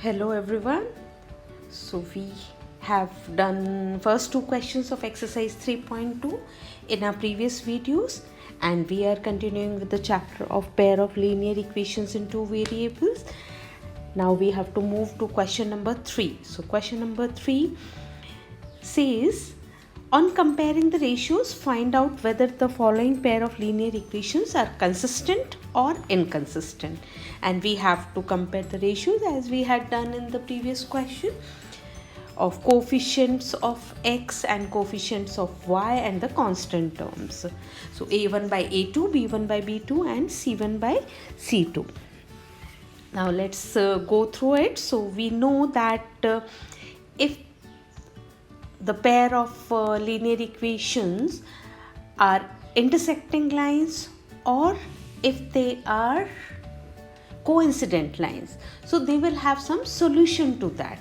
Hello everyone. So we have done first two questions of exercise 3.2 in our previous videos, and we are continuing with the chapter of pair of linear equations in two variables. Now we have to move to question number 3. So question number 3 says, on comparing the ratios, find out whether the following pair of linear equations are consistent or inconsistent. And we have to compare the ratios as we had done in the previous question of coefficients of x and coefficients of y and the constant terms. So a1 by a2, b1 by b2 and c1 by c2. Now let's go through it. So we know that if the pair of linear equations are intersecting lines or if they are coincident lines, so they will have some solution to that.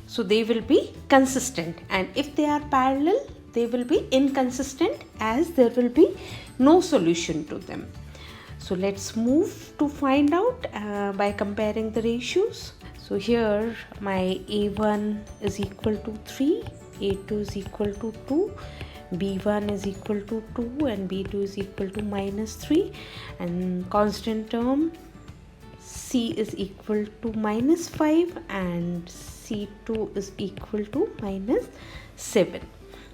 So they will be consistent, and if they are parallel, they will be inconsistent as there will be no solution to them. So let's move to find out by comparing the ratios. So here my a1 is equal to 3, a2 is equal to 2, b1 is equal to 2 and b2 is equal to minus 3, and constant term c is equal to minus 5 and c2 is equal to minus 7.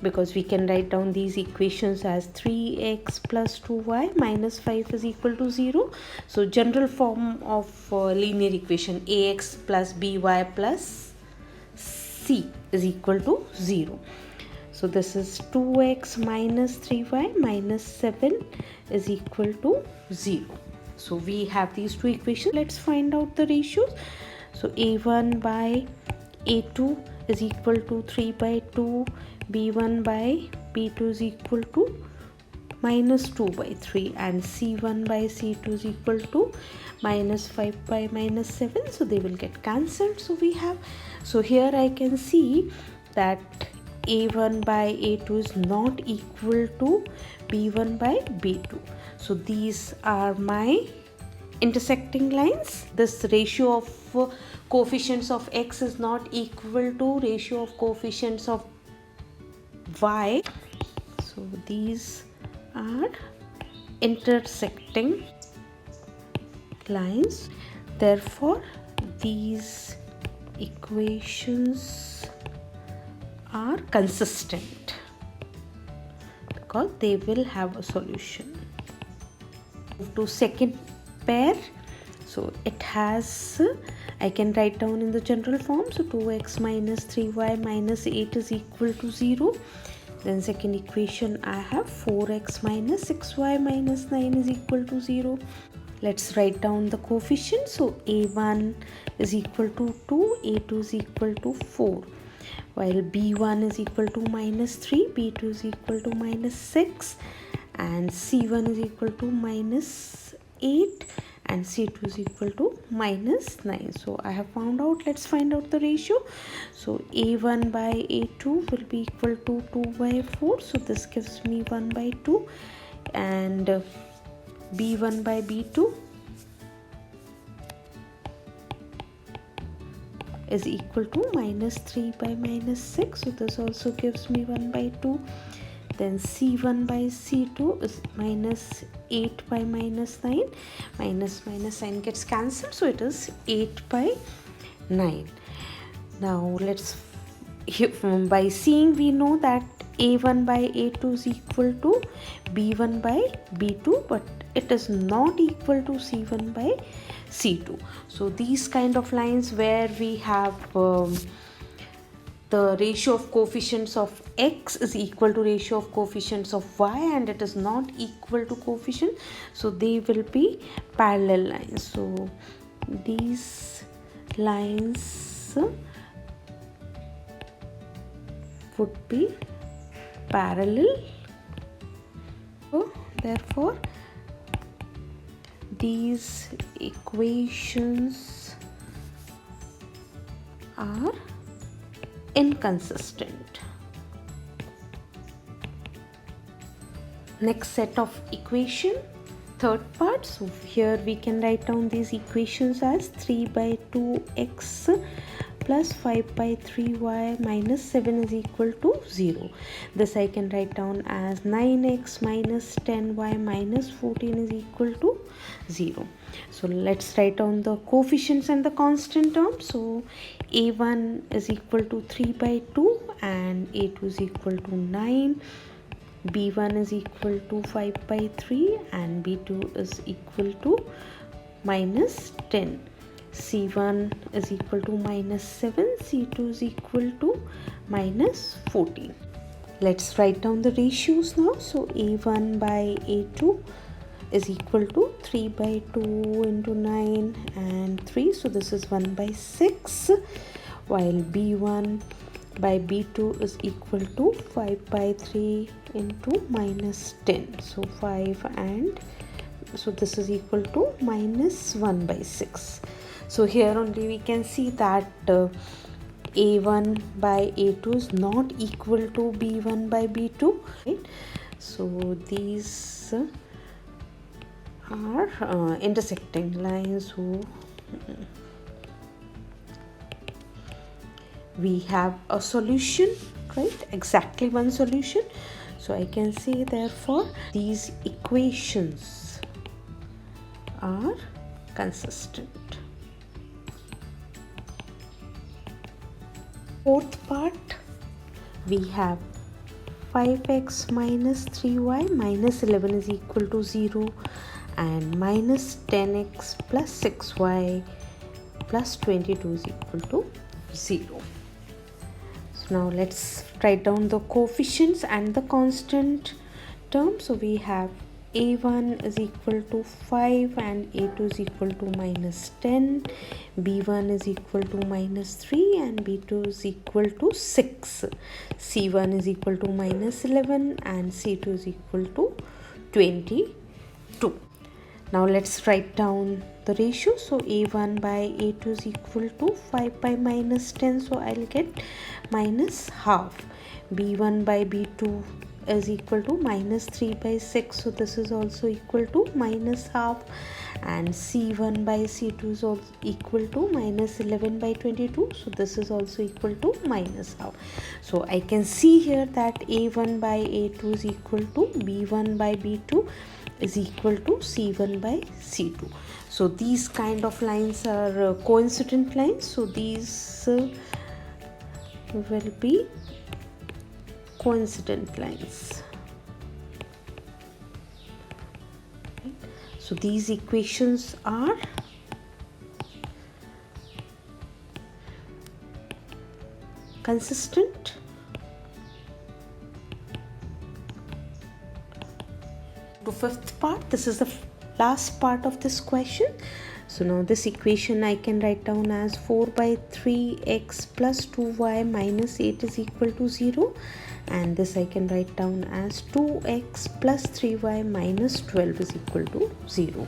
Because we can write down these equations as 3x plus 2y minus 5 is equal to 0. So general form of linear equation ax plus by plus c is equal to 0. So this is 2x minus 3y minus 7 is equal to 0. So we have these two equations. Let's find out the ratios. So a1 by a2 is equal to 3 by 2, b1 by b2 is equal to minus 2 by 3 and c1 by c2 is equal to minus 5 by minus 7. So they will get cancelled. So here I can see that a1 by a2 is not equal to b1 by b2. So these are my intersecting lines. This ratio of coefficients of x is not equal to ratio of coefficients of y. So these are intersecting lines. Therefore these equations are consistent because they will have a solution. Move to second pair. So it has, I can write down in the general form. So 2x minus 3y minus 8 is equal to 0. Then second equation I have 4x minus 6y minus 9 is equal to 0. Let's write down the coefficients. So a1 is equal to 2, a2 is equal to 4. While b1 is equal to minus 3, b2 is equal to minus 6 and c1 is equal to minus 8 and c2 is equal to minus 9. So I have found out. Let's find out the ratio. So a1 by a2 will be equal to 2 by 4. So this gives me 1 by 2, and b1 by b2 is equal to minus 3 by minus 6. So this also gives me 1 by 2. Then c1 by c2 is minus 8 by minus 9. Minus 9 gets cancelled. So it is 8 by 9. Now let's, by seeing we know that a1 by a2 is equal to b1 by b2, but it is not equal to c1 by c2. So these kind of lines where we have the ratio of coefficients of x is equal to ratio of coefficients of y and it is not equal to coefficient, so they will be parallel lines. So these lines would be parallel. So therefore these equations are inconsistent. Next set of equation. third part. So here we can write down these equations as 3 by 2x plus 5 by 3y minus 7 is equal to 0. This I can write down as 9x minus 10y minus 14 is equal to 0. So let's write down the coefficients and the constant terms. So a1 is equal to 3 by 2 and a2 is equal to 9. b1 is equal to 5 by 3 and b2 is equal to minus 10. c1 is equal to minus 7, c2 is equal to minus 14. Let's write down the ratios now. So a1 by a2 is equal to 3 by 2 into 9 and 3. So this is 1 by 6, while b1 by b2 is equal to 5 by 3 into minus 10. So 5 and so this is equal to minus 1 by 6. So here only we can see that a1 by a2 is not equal to b1 by b2, right? So these are intersecting lines. So we have a solution, right? Exactly one solution. So I can say therefore these equations are consistent. Fourth part, we have 5x minus 3y minus 11 is equal to 0 and minus 10x plus 6y plus 22 is equal to 0. So now let's write down the coefficients and the constant term. So we have a1 is equal to 5 and a2 is equal to minus 10, b1 is equal to minus 3 and b2 is equal to 6, c1 is equal to minus 11 and c2 is equal to 22. Now let's write down the ratio. So a1 by a2 is equal to 5 by minus 10, so I'll get minus half. b1 by b2 is equal to minus 3 by 6, so this is also equal to minus half, and c1 by c2 is also equal to minus 11 by 22, so this is also equal to minus half. So I can see here that a1 by a2 is equal to b1 by b2 is equal to c1 by c2. So these kind of lines are coincident lines, so these will be coincident lines. Right. So these equations are consistent. To fifth part, this is the last part of this question. So now this equation I can write down as 4 by 3x plus 2y minus 8 is equal to 0, and this I can write down as 2x plus 3y minus 12 is equal to 0.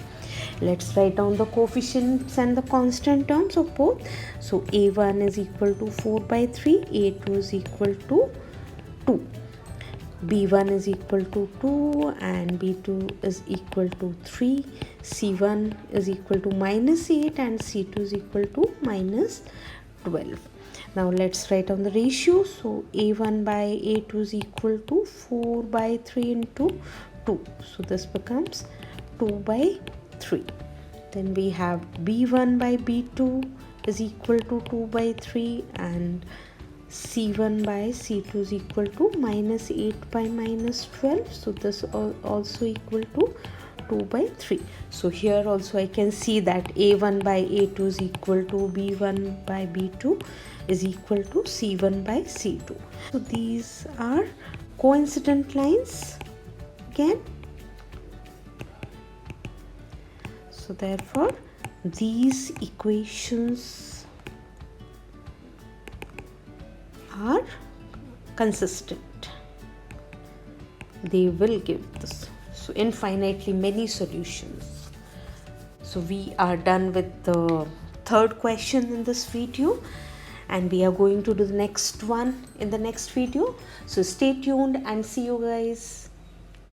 Let's write down the coefficients and the constant terms of both. So a1 is equal to 4 by 3, a2 is equal to 2. b1 is equal to 2 and b2 is equal to 3, c1 is equal to minus 8 and c2 is equal to minus 12. Now let's write down the ratio. So a1 by a2 is equal to 4 by 3 into 2, so this becomes 2 by 3. Then we have b1 by b2 is equal to 2 by 3 and c1 by c2 is equal to minus 8 by minus 12, so this also equal to 2 by 3. So here also I can see that a1 by a2 is equal to b1 by b2 is equal to c1 by c2. So these are coincident lines again. So therefore these equations are consistent. They will give this infinitely many solutions. So we are done with the third question in this video, and we are going to do the next one in the next video. So stay tuned and see you guys.